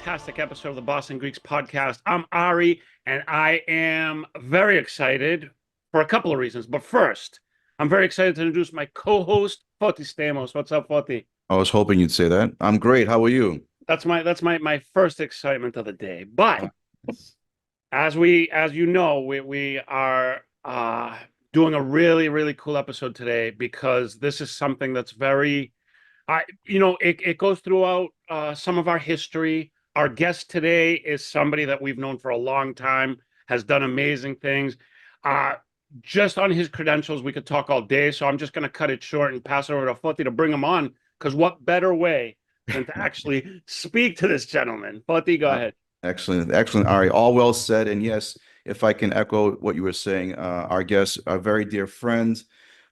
fantastic episode of the Boston Greeks podcast. I'm Ari, and I am very excited for a couple of reasons. But first, I'm very excited to introduce my co-host, Foti Stamos. What's up, Foti? I was hoping you'd say that. I'm great. How are you? That's my first excitement of the day. But Uh, as you know, we are doing a really cool episode today because this is something that's very it goes throughout some of our history. Our guest today is somebody that we've known for a long time, has done amazing things. Uh, just on his credentials, we could talk all day. So I'm just going to cut it short and pass it over to Foti to bring him on. Because what better way than to actually speak to this gentleman? Foti, go uh, ahead. Excellent, excellent, Ari. All well said. And yes, if I can echo what you were saying, our guest, a very dear friend.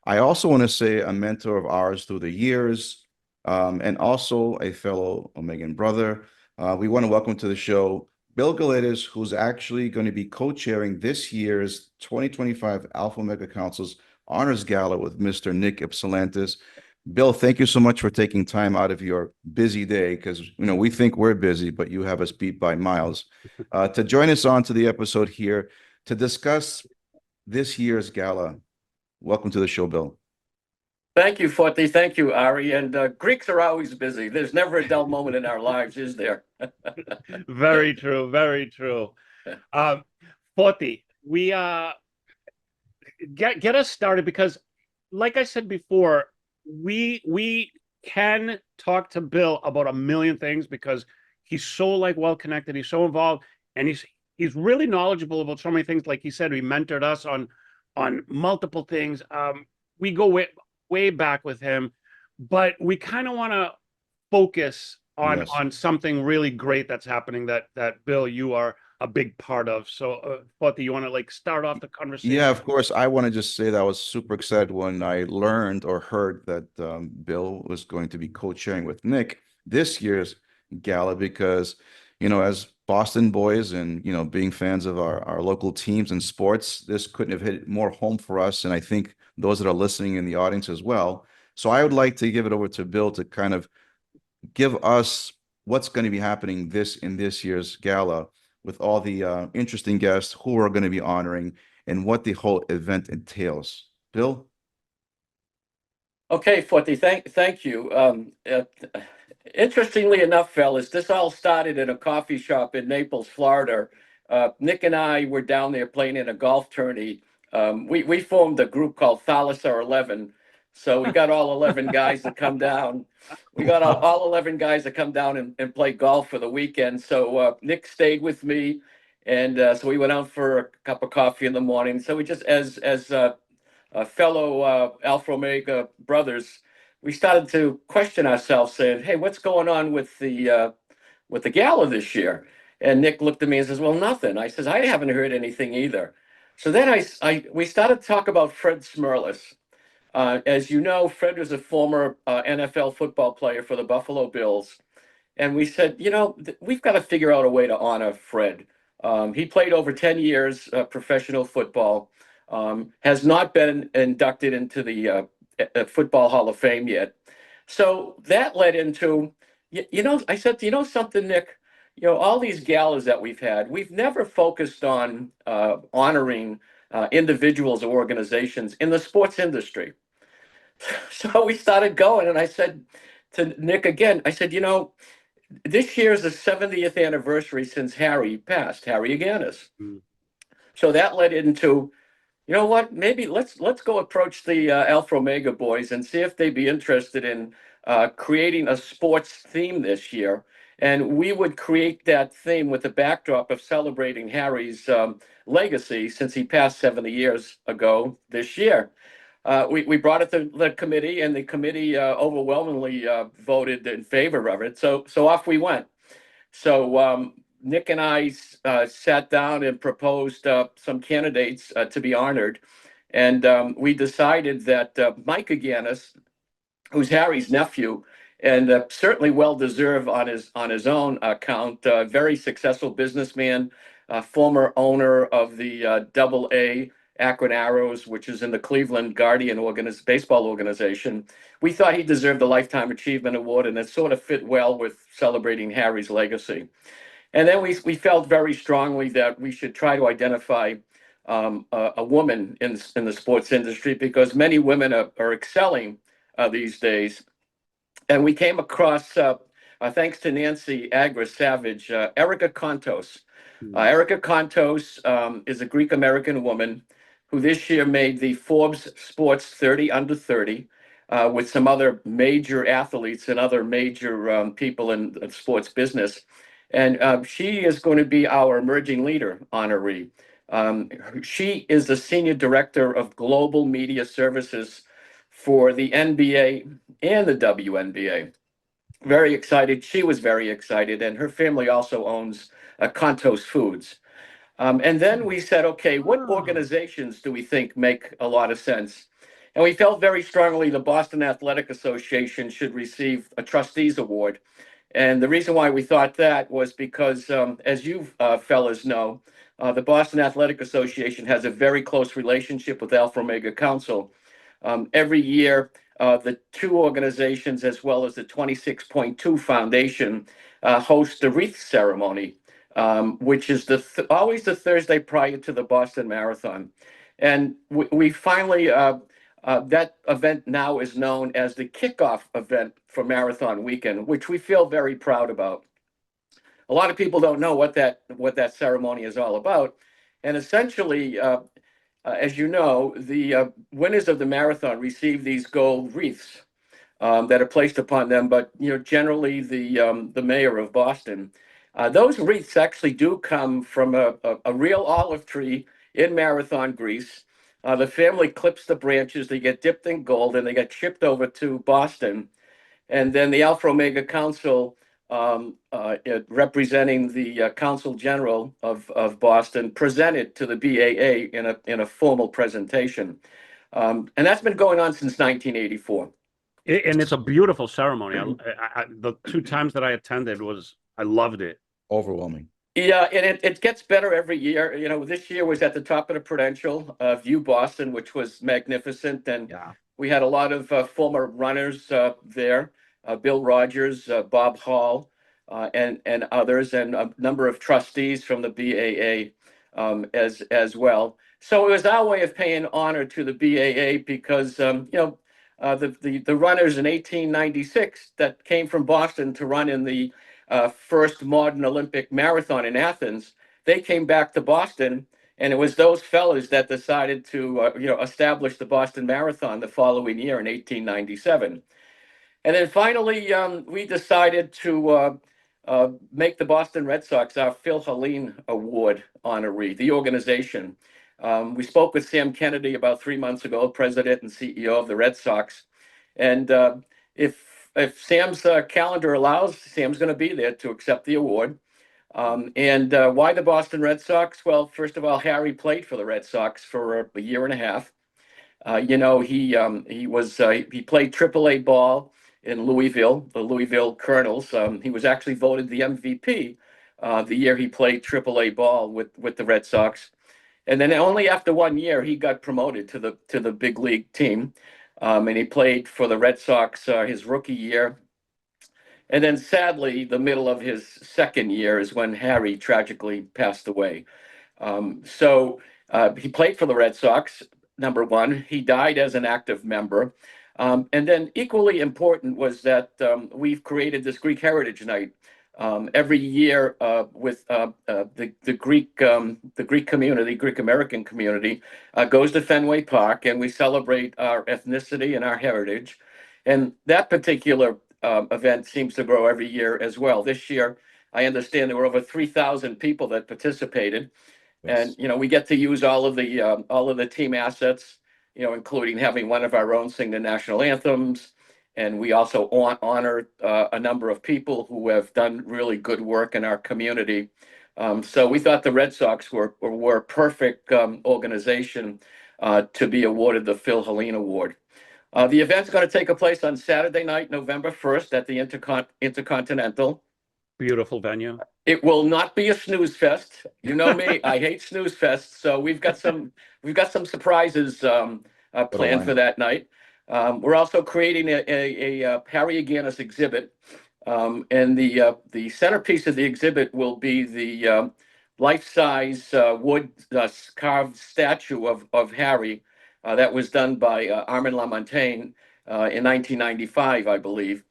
I also want to say a mentor of ours through the years, and also a fellow Omegan brother. We want to welcome to the show Bill Galatis, who's actually going to be co-chairing this year's 2025 Alpha Omega Council's Honors Gala with Mr. Nick Ypsilantis. Bill, thank you so much for taking time out of your busy day because we think we're busy, but you have us beat by miles. To join us on to the episode here to discuss this year's gala. Welcome to the show, Bill. Thank you, Forte. Thank you, Ari. And Greeks are always busy. There's never a dull moment in our lives, is there? Very true. Very true. Foti, we get us started because, like I said before, we can talk to Bill about a million things because he's so well connected, he's so involved, and he's really knowledgeable about so many things. Like he said, he mentored us on multiple things. We go way back with him, but we kind of want to focus Yes. on something really great that's happening that Bill, you are a big part of. So Foti, you want to start off the conversation? Yeah, of course. I want to just say that I was super excited when I learned or heard that Bill was going to be co-chairing with Nick this year's gala because, as Boston boys and, being fans of our local teams and sports, this couldn't have hit more home for us. And I think those that are listening in the audience as well. So I would like to give it over to Bill to kind of give us what's going to be happening in this year's gala with all the interesting guests who we're going to be honoring and what the whole event entails. Bill? Okay, Forte, thank you. Interestingly enough, fellas, this all started in a coffee shop in Naples, Florida. Nick and I were down there playing in a golf tourney. We formed a group called Thalassa 11. So we got all 11 guys that come down. We got all 11 guys that come down and play golf for the weekend. So Nick stayed with me. And so we went out for a cup of coffee in the morning. So we just, as fellow Alpha Omega brothers, we started to question ourselves, saying, "Hey, what's going on with the gala this year?" And Nick looked at me and says, "Well, nothing." I says, "I haven't heard anything either." So then we started to talk about Fred Smerlas. As you know, Fred was a former NFL football player for the Buffalo Bills. And we said, we've got to figure out a way to honor Fred. He played over 10 years professional football, has not been inducted into the Football Hall of Fame yet. So that led into, I said, something, Nick? All these galas that we've had, we've never focused on honoring individuals or organizations in the sports industry. So we started going, and I said to Nick again, I said, this year is the 70th anniversary since Harry passed, Harry Agganis. Mm. So that led into, what, maybe let's go approach the Alpha Omega boys and see if they'd be interested in creating a sports theme this year. And we would create that theme with the backdrop of celebrating Harry's legacy since he passed 70 years ago this year. We brought it to the committee, and the committee overwhelmingly voted in favor of it. So off we went. So Nick and I sat down and proposed some candidates to be honored, and we decided that Mike Agganis, who's Harry's nephew, and certainly well deserved on his own account, very successful businessman, former owner of the AA Akron Arrows, which is in the Cleveland Guardian baseball organization. We thought he deserved a Lifetime Achievement Award, and it sort of fit well with celebrating Harry's legacy. And then we felt very strongly that we should try to identify a woman in the sports industry, because many women are excelling these days. And we came across, thanks to Nancy Agris-Savage, Erica Kontos. Erica Kontos is a Greek-American woman who this year made the Forbes Sports 30 under 30 with some other major athletes and other major people in the sports business. And she is going to be our emerging leader honoree. She is the Senior Director of Global Media Services for the NBA and the WNBA. Very excited. She was very excited, and her family also owns Kontos Foods. And then we said, okay, what organizations do we think make a lot of sense? And we felt very strongly the Boston Athletic Association should receive a Trustees Award. And the reason why we thought that was because, as you fellas know, the Boston Athletic Association has a very close relationship with Alpha Omega Council. Every year, the two organizations, as well as the 26.2 Foundation, host the wreath ceremony, which is always the Thursday prior to the Boston Marathon. And we finally, that event now is known as the kickoff event for Marathon Weekend, which we feel very proud about. A lot of people don't know what that ceremony is all about. And essentially, as you know, the winners of the marathon receive these gold wreaths that are placed upon them. But generally, the mayor of Boston, those wreaths actually do come from a real olive tree in Marathon, Greece. The family clips the branches, they get dipped in gold, and they get shipped over to Boston. And then the Alpha Omega Council, representing the Consul General of Boston, presented to the BAA in a formal presentation. And that's been going on since 1984. And it's a beautiful ceremony. The two times that I attended I loved it. Overwhelming. Yeah, and it gets better every year. This year was at the top of the Prudential, View Boston, which was magnificent. And we had a lot of former runners there, Bill Rogers, Bob Hall, and others, and a number of trustees from the BAA as well. So it was our way of paying honor to the BAA, because the runners in 1896 that came from Boston to run in the first modern Olympic marathon in Athens, they came back to Boston, and it was those fellas that decided to establish the Boston Marathon the following year in 1897. And then finally, we decided to make the Boston Red Sox our Phil Helene Award honoree, the organization. We spoke with Sam Kennedy about 3 months ago, president and CEO of the Red Sox. And if Sam's calendar allows, Sam's going to be there to accept the award. And why the Boston Red Sox? Well, first of all, Harry played for the Red Sox for a year and a half. He played AAA ball in Louisville, the Louisville Colonels. He was actually voted the MVP the year he played AAA ball with the Red Sox. And then only after 1 year, he got promoted to the big league team. And he played for the Red Sox his rookie year. And then sadly, the middle of his second year is when Harry tragically passed away. So he played for the Red Sox, number one. He died as an active member. And then equally important was that we've created this Greek Heritage Night every year with the Greek community, Greek American community, goes to Fenway Park, and we celebrate our ethnicity and our heritage. And that particular event seems to grow every year as well. This year, I understand there were over 3,000 people that participated. Yes. And we get to use all of the team assets, including having one of our own sing the national anthems. And we also honor a number of people who have done really good work in our community. So we thought the Red Sox were a perfect organization to be awarded the Phil Helene Award. The event's going to take place on Saturday night, November 1st at the Intercontinental. Beautiful venue. It will not be a snooze fest. You know me, I hate snooze fests. So we've got some we've got some surprises planned for that night. We're also creating a Harry Agganis exhibit, and the centerpiece of the exhibit will be the life-size wood carved statue of Harry that was done by Armand Lamontagne in 1995, I believe.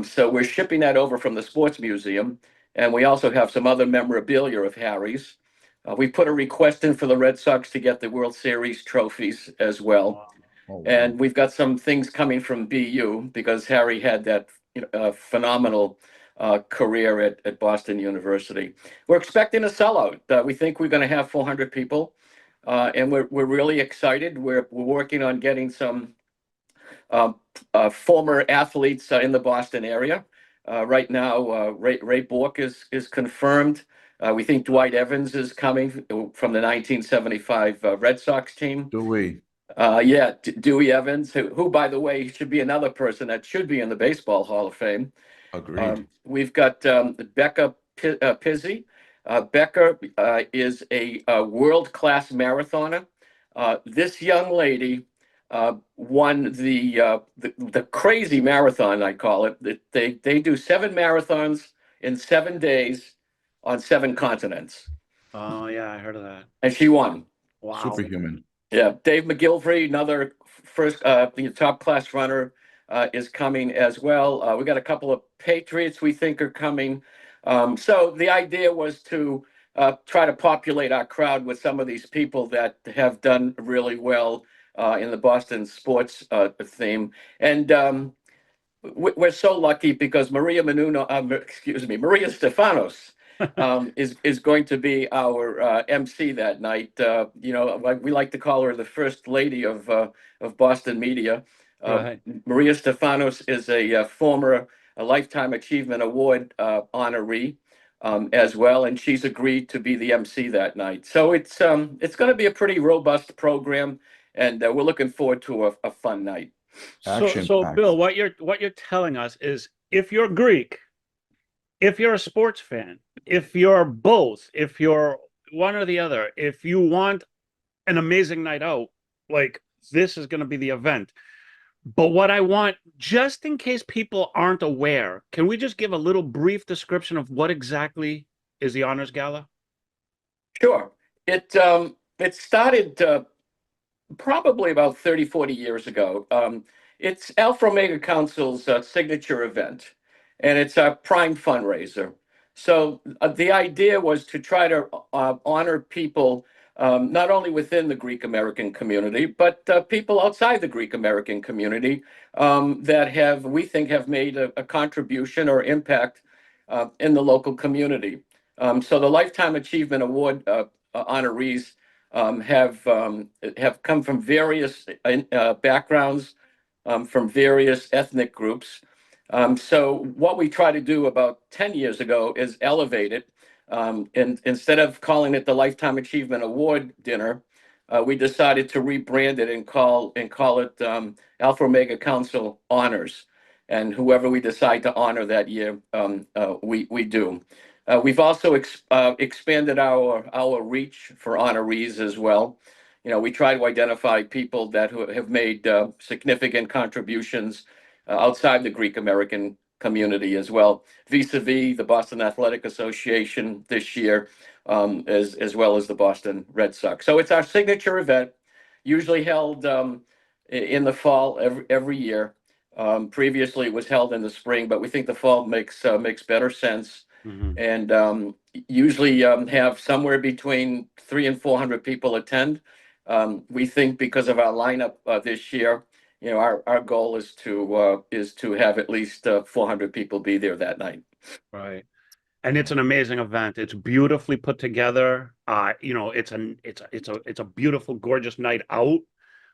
So we're shipping that over from the Sports Museum, and we also have some other memorabilia of Harry's. We put a request in for the Red Sox to get the World Series trophies as well. And we've got some things coming from BU because Harry had that phenomenal career at Boston University. We're expecting a sellout. We think we're going to have 400 people, and we're really excited. We're working on getting some former athletes in the Boston area. Right now, Ray Bork is confirmed. We think Dwight Evans is coming from the 1975 Red Sox team. Dewey. Yeah, Dewey Evans, who, by the way, should be another person that should be in the Baseball Hall of Fame. Agreed. We've got Becca Pizzi. Becca is a world-class marathoner. This young lady won the crazy marathon, I call it. They do 7 marathons in 7 days on 7 continents. Oh yeah, I heard of that. And she won. Wow. Superhuman. Yeah, Dave McGilvery, another first top class runner, is coming as well. We got a couple of Patriots we think are coming. So the idea was to try to populate our crowd with some of these people that have done really well in the Boston sports theme. And we're so lucky because Maria Stefanos is going to be our MC that night. We like to call her the first lady of Boston media. Right. Maria Stefanos is a former Lifetime Achievement Award honoree as well, and she's agreed to be the MC that night. So it's going to be a pretty robust program, and we're looking forward to a fun night. So Bill, what you're telling us is if you're Greek, if you're a sports fan, if you're both, if you're one or the other, if you want an amazing night out, like this is going to be the event. But what I want, just in case people aren't aware, can we just give a little brief description of what exactly is the Honors Gala? Sure. It started probably about 30, 40 years ago. It's Alpha Omega Council's signature event, and it's a prime fundraiser. So the idea was to try to honor people not only within the Greek American community, but people outside the Greek American community that we think have made a contribution or impact in the local community. So the Lifetime Achievement Award honorees have come from various backgrounds, from various ethnic groups. So what we tried to do about 10 years ago is elevate it. And instead of calling it the Lifetime Achievement Award dinner, we decided to rebrand it and call it Alpha Omega Council Honors. And whoever we decide to honor that year, we do. We've also expanded our reach for honorees as well. We try to identify people that have made significant contributions outside the Greek American community as well, vis-a-vis the Boston Athletic Association this year, as well as the Boston Red Sox. So it's our signature event, usually held in the fall every year. Previously, it was held in the spring, but we think the fall makes better sense. Mm-hmm. And usually have somewhere between 300 and 400 people attend. We think because of our lineup this year, our goal is to have at least 400 people be there that night. Right. And it's an amazing event. It's beautifully put together. It's a beautiful, gorgeous night out.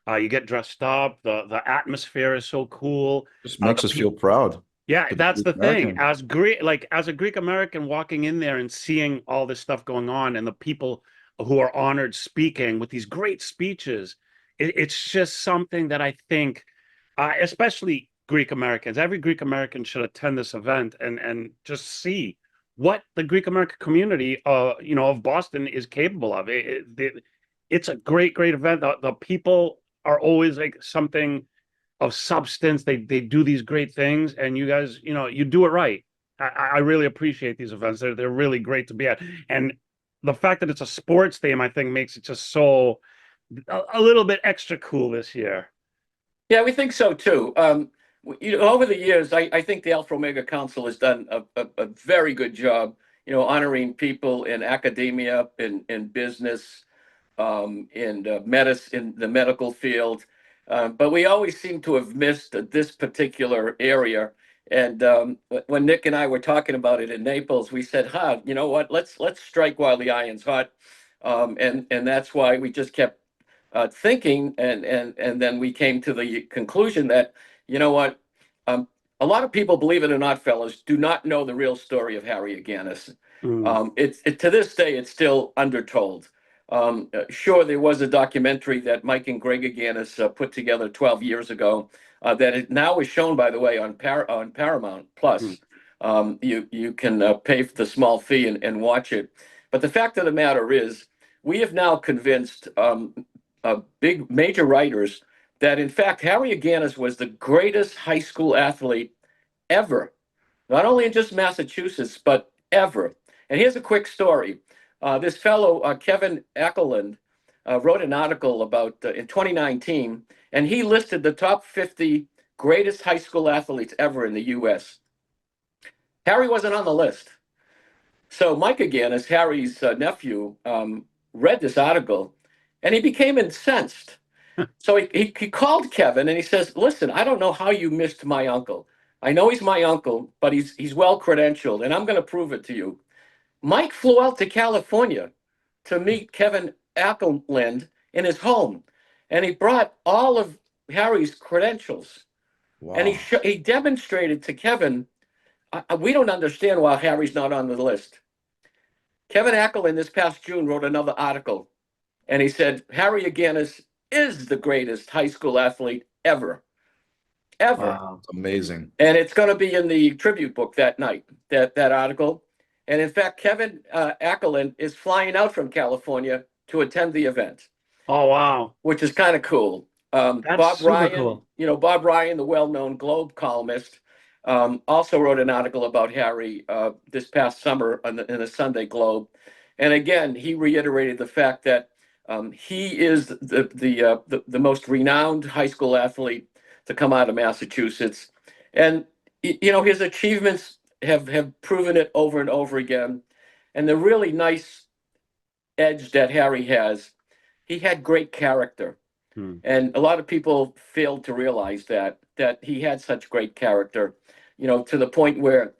You get dressed up. The atmosphere is so cool. Just makes us feel proud. Yeah, that's the thing. American. As a Greek American walking in there and seeing all this stuff going on and the people who are honored speaking with these great speeches, it's just something that I think, especially Greek Americans, every Greek American should attend this event and just see what the Greek American community, of Boston is capable of. it's a great, great event. The people are always like something of substance. They do these great things, and you guys, you do it right. I really appreciate these events. They're really great to be at, and the fact that it's a sports theme, I think, makes it just so a little bit extra cool this year. Yeah, we think so too. Over the years, I think the Alpha Omega Council has done a very good job, honoring people in academia, in business, in medicine, in the medical field. But we always seem to have missed this particular area. And when Nick and I were talking about it in Naples, we said, you know what? Let's strike while the iron's hot. And that's why we just kept thinking, and then we came to the conclusion that, you know what, a lot of people, believe it or not, fellas, do not know the real story of Harry Agganis. To this day, it's still undertold. Sure, there was a documentary that Mike and Greg Agganis put together 12 years ago that it now is shown, by the way, on Paramount Plus. You can pay the small fee and watch it. But the fact of the matter is, we have now convinced big major writers that, in fact, Harry Agganis was the greatest high school athlete ever, not only in just Massachusetts, but ever. And here's a quick story. This fellow, Kevin Ackerland, wrote an article about in 2019, and he listed the top 50 greatest high school athletes ever in the U.S. Harry wasn't on the list. So Mike Agganis, Harry's nephew, read this article, and he became incensed. So he called Kevin and he says, "Listen, I don't know how you missed my uncle. I know he's my uncle, but he's well credentialed, and I'm going to prove it to you." Mike flew out to California to meet Kevin Ackerland in his home, and he brought all of Harry's credentials. Wow. And he demonstrated to Kevin, we don't understand why Harry's not on the list. Kevin Ackerland this past June wrote another article, and he said, Harry Agganis is the greatest high school athlete ever. Wow, it's amazing. And it's going to be in the tribute book that night, that article. And in fact, Kevin Ackerland is flying out from California to attend the event. Oh, wow. Which is kind of cool. That's Bob super Ryan, cool. Bob Ryan, the well-known Globe columnist, also wrote an article about Harry this past summer in the Sunday Globe. And again, he reiterated the fact that he is the most renowned high school athlete to come out of Massachusetts. And, his achievements have proven it over and over again. And the really nice edge that Harry has, he had great character. And a lot of people failed to realize that he had such great character, to the point where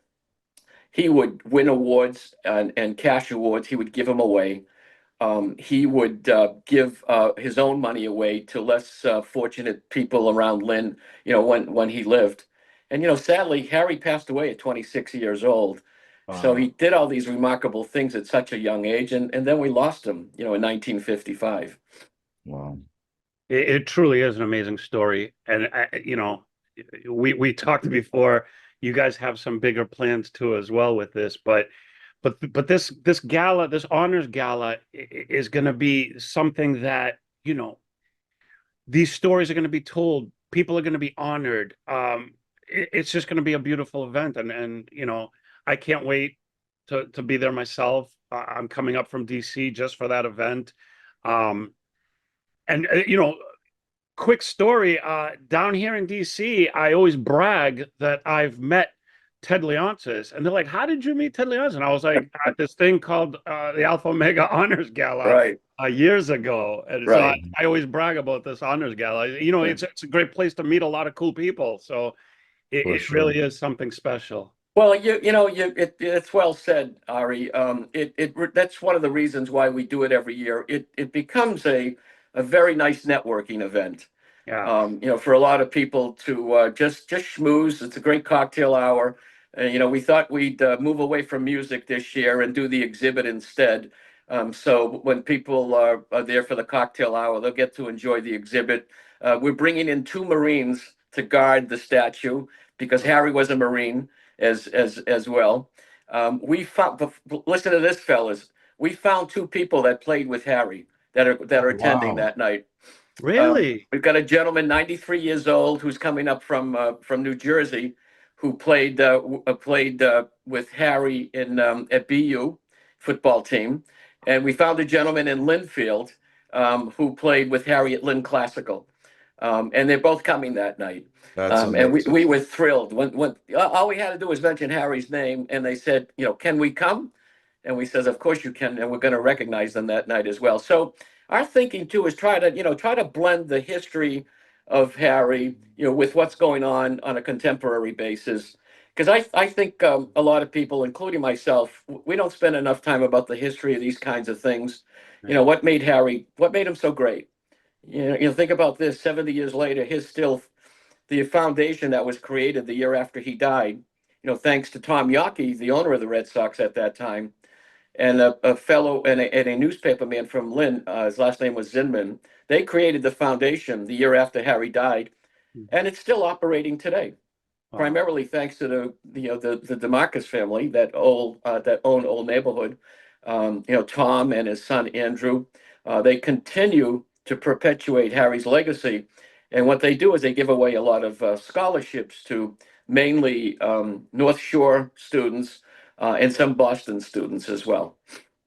he would win awards and cash awards. He would give them away. He would give his own money away to less fortunate people around Lynn, when he lived. And, sadly, Harry passed away at 26 years old. Wow. So he did all these remarkable things at such a young age. And then we lost him, in 1955. Wow. It truly is an amazing story. And, we talked before, you guys have some bigger plans too as well with this, but this gala, this honors gala is going to be something that, these stories are going to be told. People are going to be honored. It's just going to be a beautiful event. And I can't wait to be there myself. I'm coming up from DC just for that event. And quick story, down here in DC, I always brag that I've met Ted Leonsis, and they're like, "How did you meet Ted Leonsis?" And I was like, at this thing called the Alpha Omega Honors Gala, Right. Years ago. And Right. so I always brag about this Honors Gala. It's a great place to meet a lot of cool people. So it really is something special. Well, it's well said, Ari. That's one of the reasons why we do it every year. It becomes a very nice networking event. Yeah. For a lot of people to just schmooze. It's a great cocktail hour. We thought we'd move away from music this year and do the exhibit instead. So when people are there for the cocktail hour, they'll get to enjoy the exhibit. We're bringing in 2 Marines to guard the statue because Harry was a Marine as well. We found, listen to this, fellas. We found 2 people that played with Harry that are attending Wow. that night. Really? We've got a gentleman, 93 years old, who's coming up from New Jersey, who played with Harry in at BU football team, and we found a gentleman in Linfield who played with Harry at Lynn Classical, and they're both coming that night. That's And we, amazing. we were thrilled when all we had to do was mention Harry's name, and they said, can we come? And we says, of course you can, and we're going to recognize them that night as well. So our thinking too is try to blend the history of Harry, with what's going on a contemporary basis. Because I think a lot of people, including myself, we don't spend enough time about the history of these kinds of things. What made him so great? Think about this: 70 years later, the foundation that was created the year after he died. Thanks to Tom Yawkey, the owner of the Red Sox at that time, and a fellow and a newspaper man from Lynn, his last name was Zinman. They created the foundation the year after Harry died, and it's still operating today, primarily thanks to the DeMarcus family that own Old Neighborhood. Tom and his son Andrew, they continue to perpetuate Harry's legacy, and what they do is they give away a lot of scholarships to mainly North Shore students and some Boston students as well.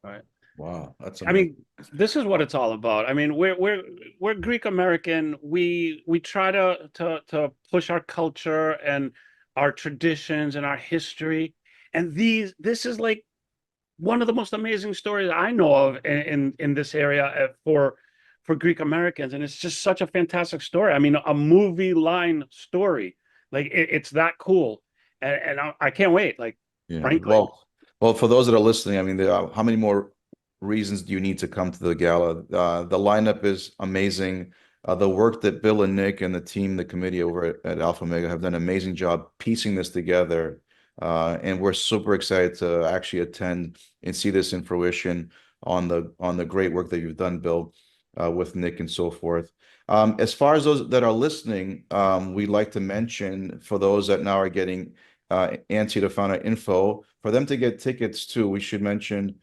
Right. Wow, that's I amazing. mean, this is what it's all about. I mean, we're Greek American. We try to push our culture and our traditions and our history. And this is like one of the most amazing stories I know of in this area for Greek Americans. And it's just such a fantastic story. I mean, a movie line story. Like it's that cool. And I can't wait. Like, Yeah. frankly. Well, for those that are listening, I mean, how many more reasons do you need to come to the gala? The lineup is amazing. The work that Bill and Nick and the team, the committee over at Alpha Omega have done an amazing job piecing this together. And we're super excited to actually attend and see this in fruition on the great work that you've done, Bill, with Nick and so forth. As far as those that are listening, we'd like to mention for those that now are getting antsy to find out info, for them to get tickets too, we should mention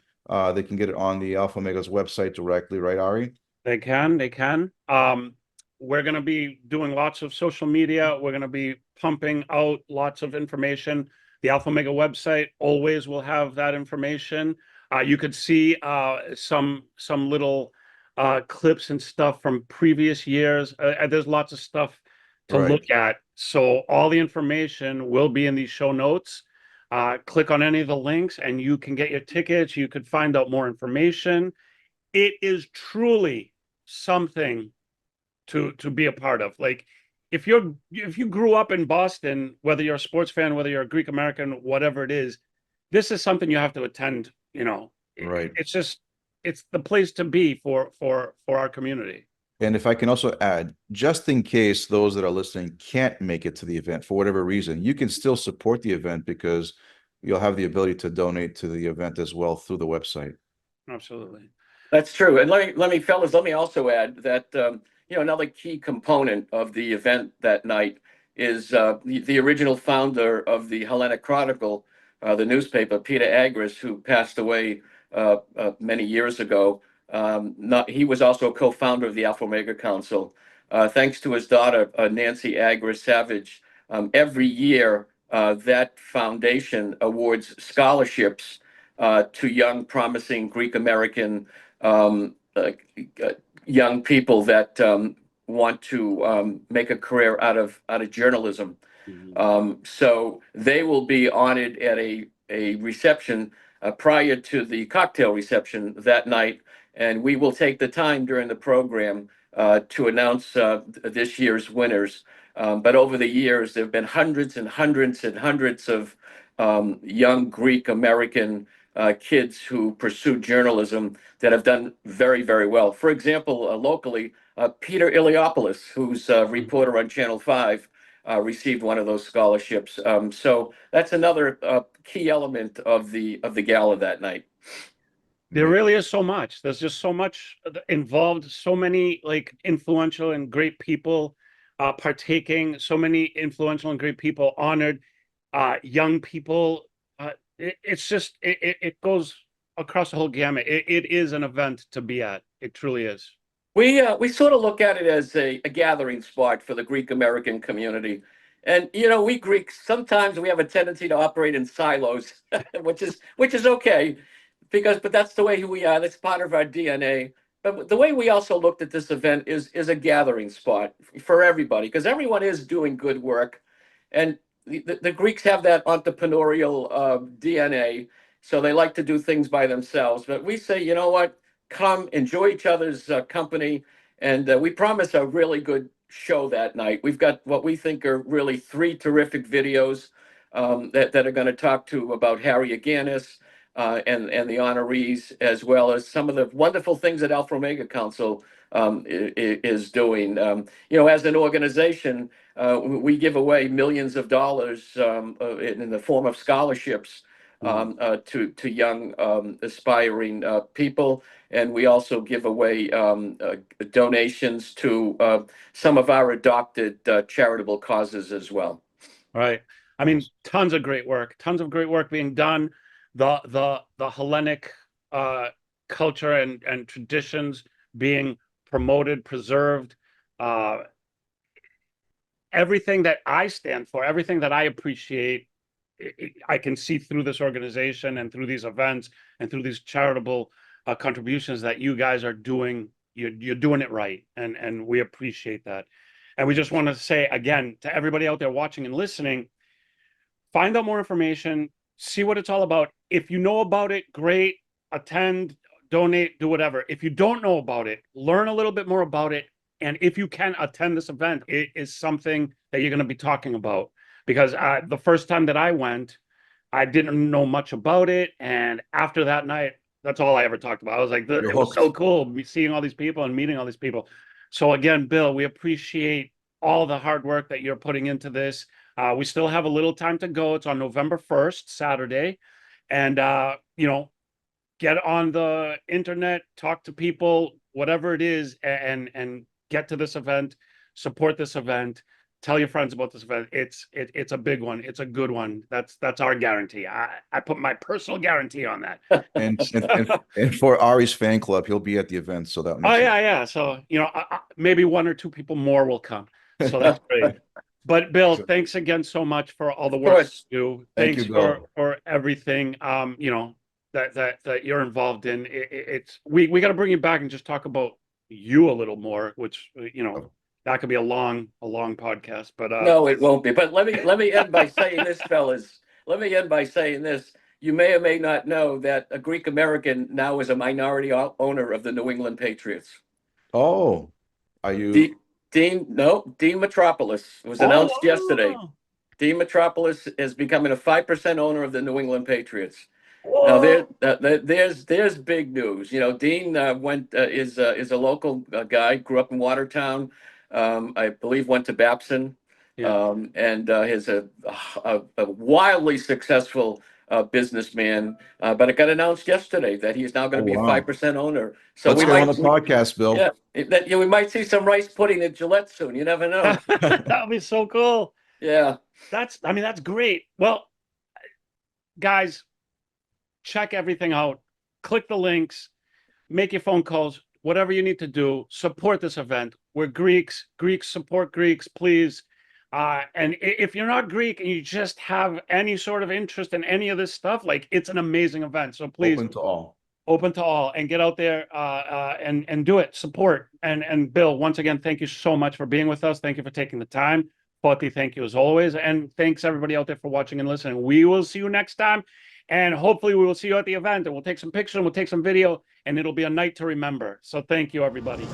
they can get it on the Alpha Omega's website directly, right, Ari? They can. We're going to be doing lots of social media. We're going to be pumping out lots of information. The Alpha Omega website always will have that information. You could see some little clips and stuff from previous years. There's lots of stuff to look at. So all the information will be in these show notes. Click on any of the links and you can get your tickets. You could find out more information. It is truly something to be a part of. Like if you grew up in Boston, whether you're a sports fan, whether you're a Greek American, whatever it is, this is something you have to attend. Right. It's the place to be for our community. And if I can also add, just in case those that are listening can't make it to the event for whatever reason, you can still support the event because you'll have the ability to donate to the event as well through the website. Absolutely. That's true. And fellas, let me also add that, another key component of the event that night is the original founder of the Hellenic Chronicle, the newspaper, Peter Agganis, who passed away many years ago. He was also a co-founder of the Alpha Omega Council. Thanks to his daughter, Nancy Agganis Savage, every year that foundation awards scholarships to young, promising Greek American young people that want to make a career out of journalism. So they will be honored at a reception prior to the cocktail reception that night, and we will take the time during the program to announce this year's winners. But over the years, there have been hundreds and hundreds and hundreds of young Greek American kids who pursue journalism that have done very, very well. For example, locally, Peter Iliopoulos, who's a reporter on Channel 5, received one of those scholarships. So that's another key element of the gala that night. There really is so much. There's just so much involved, so many like influential and great people partaking, so many influential and great people honored, young people. It goes across the whole gamut. It is an event to be at. It truly is. We sort of look at it as a gathering spot for the Greek American community. And we Greeks, sometimes we have a tendency to operate in silos, which is okay, but that's the way we are. That's part of our DNA. But the way we also looked at this event is a gathering spot for everybody, because everyone is doing good work. And the Greeks have that entrepreneurial DNA, so they like to do things by themselves. But we say, you know what? Come enjoy each other's company, and we promise a really good show that night. We've got what we think are really 3 terrific videos that are going to talk to about Harry Agganis and the honorees, as well as some of the wonderful things that Alpha Omega Council is doing. As an organization, we give away millions of dollars in the form of scholarships to young aspiring people. And we also give away donations to some of our adopted charitable causes as well. All right. I mean, tons of great work being done. The Hellenic culture and traditions being promoted, preserved. Everything that I stand for, everything that I appreciate, I can see through this organization and through these events and through these charitable contributions that you guys are doing. You're doing it right, and we appreciate that. And we just want to say again to everybody out there watching and listening, find out more information, see what it's all about. If you know about it, great, attend, donate, do whatever. If you don't know about it, learn a little bit more about it. And if you can attend this event, it is something that you're going to be talking about. Because the first time that I went, I didn't know much about it. And after that night, that's all I ever talked about. I was like, it was so cool seeing all these people and meeting all these people. So again, Bill, we appreciate all the hard work that you're putting into this. We still have a little time to go. It's on November 1st, Saturday. And, get on the internet, talk to people, whatever it is, and get to this event, support this event. Tell your friends about this event. It's a big one. It's a good one. That's our guarantee. I put my personal guarantee on that. and for Ari's fan club, he'll be at the event. So that makes yeah. So maybe 1 or 2 people more will come. So that's great. But Bill, thanks again so much for all the work you do. Thanks for everything. That you're involved in. We got to bring you back and just talk about you a little more, which that could be a long podcast, but no, it won't be. But let me end by saying this, fellas. Let me end by saying this. You may or may not know that a Greek American now is a minority owner of the New England Patriots. Oh, are you Dean Metropoulos was announced yesterday. Dean Metropoulos is becoming a 5% owner of the New England Patriots. Now there's big news. Dean is a local guy, grew up in Watertown. I believe went to Babson, and is a wildly successsul businessman. But it got announced yesterday that he's now going to be a 5% owner. So let's get on the podcast, Bill. Yeah, we might see some rice pudding at Gillette soon. You never know. That would be so cool. Yeah, that's great. Well, guys, check everything out. Click the links. Make your phone calls. Whatever you need to do, support this event. We're Greeks. Greeks support Greeks, please. And if you're not Greek and you just have any sort of interest in any of this stuff, it's an amazing event. So please, open to all, and get out there and do it. Support. And Bill, once again, thank you so much for being with us. Thank you for taking the time. Poti, thank you as always. And thanks everybody out there for watching and listening. We will see you next time. And hopefully we will see you at the event, and we'll take some pictures and we'll take some video, and it'll be a night to remember. So thank you, everybody.